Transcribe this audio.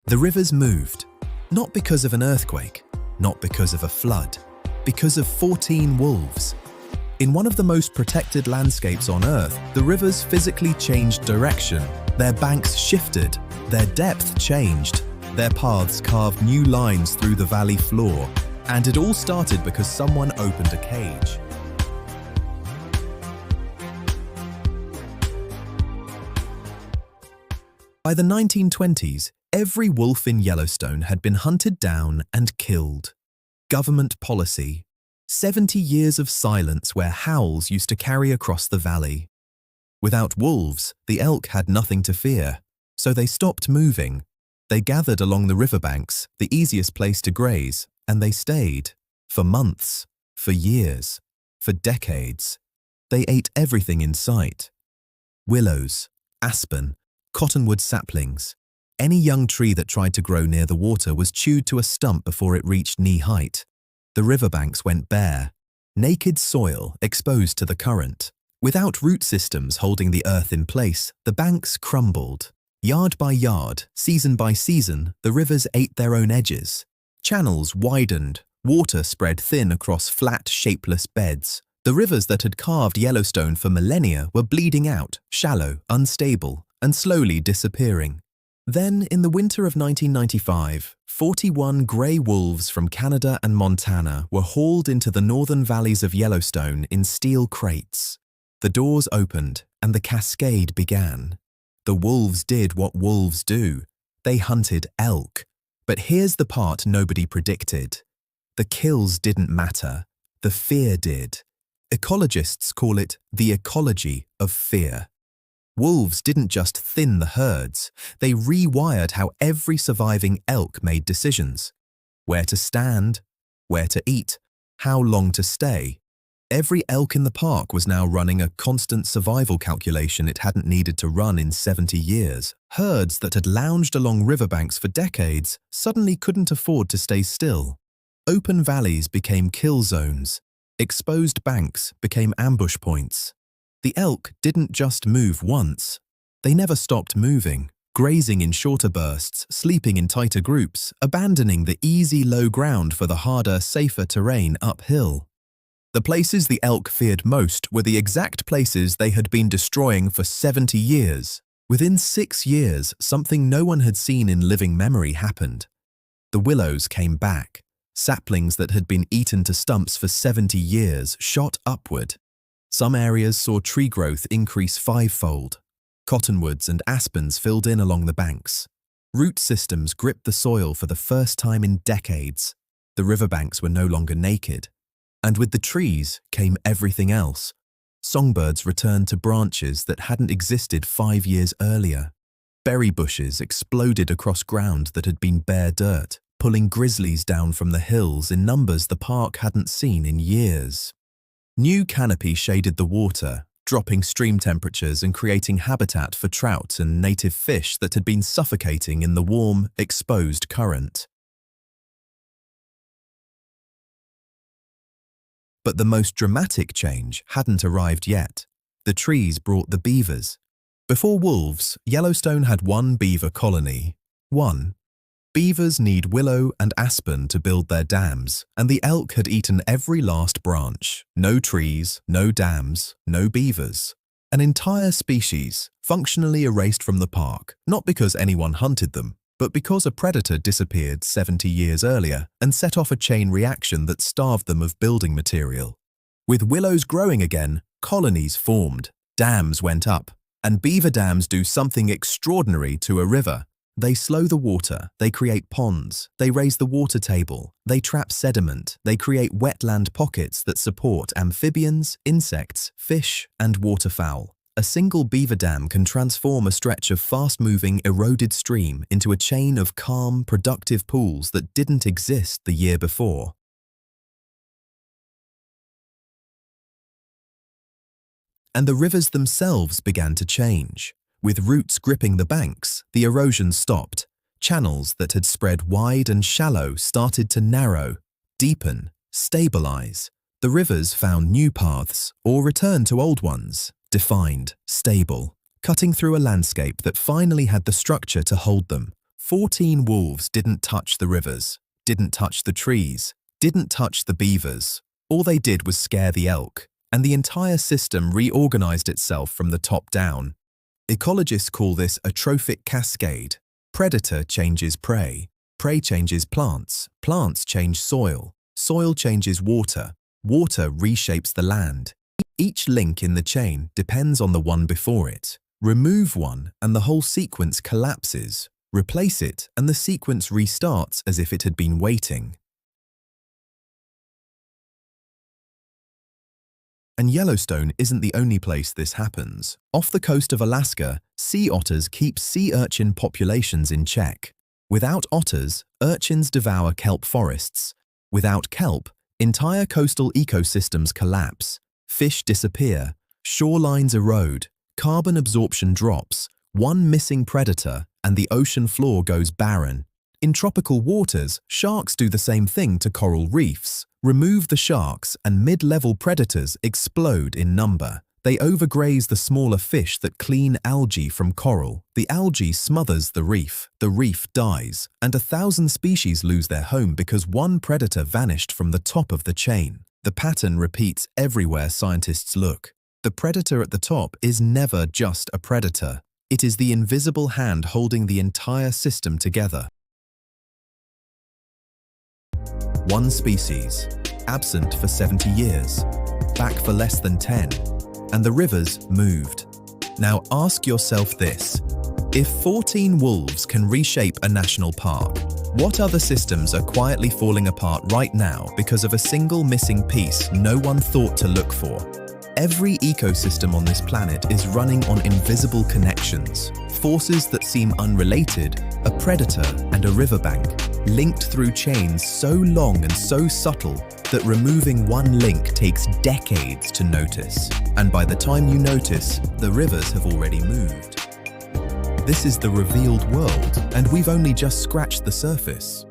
The rivers moved, not because of an earthquake, not because of a flood, because of 14 wolves. In one of the most protected landscapes on Earth, the rivers physically changed direction, their banks shifted, their depth changed, their paths carved new lines through the valley floor, and it all started because someone opened a cage. By the 1920s, every wolf in Yellowstone had been hunted down and killed. Government policy. 70 years of silence where howls used to carry across the valley. Without wolves, the elk had nothing to fear, so they stopped moving. They gathered along the riverbanks, the easiest place to graze, and they stayed. For months, for years, for decades. They ate everything in sight. Willows, aspen, cottonwood saplings. Any young tree that tried to grow near the water was chewed to a stump before it reached knee height. The riverbanks went bare, naked soil exposed to the current. Without root systems holding the earth in place, the banks crumbled. Yard by yard, season by season, the rivers ate their own edges. Channels widened, water spread thin across flat, shapeless beds. The rivers that had carved Yellowstone for millennia were bleeding out, shallow, unstable, and slowly disappearing. Then, in the winter of 1995, 41 grey wolves from Canada and Montana were hauled into the northern valleys of Yellowstone in steel crates. The doors opened, and the cascade began. The wolves did what wolves do. They hunted elk. But here's the part nobody predicted. The kills didn't matter. The fear did. Ecologists call it the ecology of fear. Wolves didn't just thin the herds, they rewired how every surviving elk made decisions. Where to stand, where to eat, how long to stay. Every elk in the park was now running a constant survival calculation it hadn't needed to run in 70 years. Herds that had lounged along riverbanks for decades suddenly couldn't afford to stay still. Open valleys became kill zones. Exposed banks became ambush points. The elk didn't just move once. They never stopped moving, grazing in shorter bursts, sleeping in tighter groups, abandoning the easy low ground for the harder, safer terrain uphill. The places the elk feared most were the exact places they had been destroying for 70 years. Within 6 years, something no one had seen in living memory happened. The willows came back. Saplings that had been eaten to stumps for 70 years shot upward. Some areas saw tree growth increase 5-fold. Cottonwoods and aspens filled in along the banks. Root systems gripped the soil for the first time in decades. The riverbanks were no longer naked. And with the trees came everything else. Songbirds returned to branches that hadn't existed 5 years earlier. Berry bushes exploded across ground that had been bare dirt, pulling grizzlies down from the hills in numbers the park hadn't seen in years. New canopy shaded the water, dropping stream temperatures and creating habitat for trout and native fish that had been suffocating in the warm, exposed current. But the most dramatic change hadn't arrived yet. The trees brought the beavers. Before wolves, Yellowstone had one beaver colony. One. Beavers need willow and aspen to build their dams, and the elk had eaten every last branch. No trees, no dams, no beavers. An entire species, functionally erased from the park, not because anyone hunted them, but because a predator disappeared 70 years earlier and set off a chain reaction that starved them of building material. With willows growing again, colonies formed, dams went up, and beaver dams do something extraordinary to a river. They slow the water, they create ponds, they raise the water table, they trap sediment, they create wetland pockets that support amphibians, insects, fish, and waterfowl. A single beaver dam can transform a stretch of fast-moving, eroded stream into a chain of calm, productive pools that didn't exist the year before. And the rivers themselves began to change. With roots gripping the banks, the erosion stopped. Channels that had spread wide and shallow started to narrow, deepen, stabilize. The rivers found new paths or returned to old ones, defined, stable, cutting through a landscape that finally had the structure to hold them. 14 wolves didn't touch the rivers, didn't touch the trees, didn't touch the beavers. All they did was scare the elk, and the entire system reorganized itself from the top down. Ecologists call this a trophic cascade. Predator changes prey, prey changes plants, plants change soil, soil changes water, water reshapes the land. Each link in the chain depends on the one before it. Remove one and the whole sequence collapses. Replace it and the sequence restarts as if it had been waiting. And Yellowstone isn't the only place this happens. Off the coast of Alaska, sea otters keep sea urchin populations in check. Without otters, urchins devour kelp forests. Without kelp, entire coastal ecosystems collapse. Fish disappear, shorelines erode, carbon absorption drops, one missing predator, and the ocean floor goes barren. In tropical waters, sharks do the same thing to coral reefs. Remove the sharks and mid-level predators explode in number. They overgraze the smaller fish that clean algae from coral. The algae smothers the reef dies, and 1,000 species lose their home because one predator vanished from the top of the chain. The pattern repeats everywhere scientists look. The predator at the top is never just a predator. It is the invisible hand holding the entire system together. One species, absent for 70 years, back for less than 10, and the rivers moved. Now ask yourself this: if 14 wolves can reshape a national park, what other systems are quietly falling apart right now because of a single missing piece no one thought to look for? Every ecosystem on this planet is running on invisible connections, forces that seem unrelated, a predator and a riverbank, linked through chains so long and so subtle that removing one link takes decades to notice. And by the time you notice, the rivers have already moved. This is the revealed world, and we've only just scratched the surface.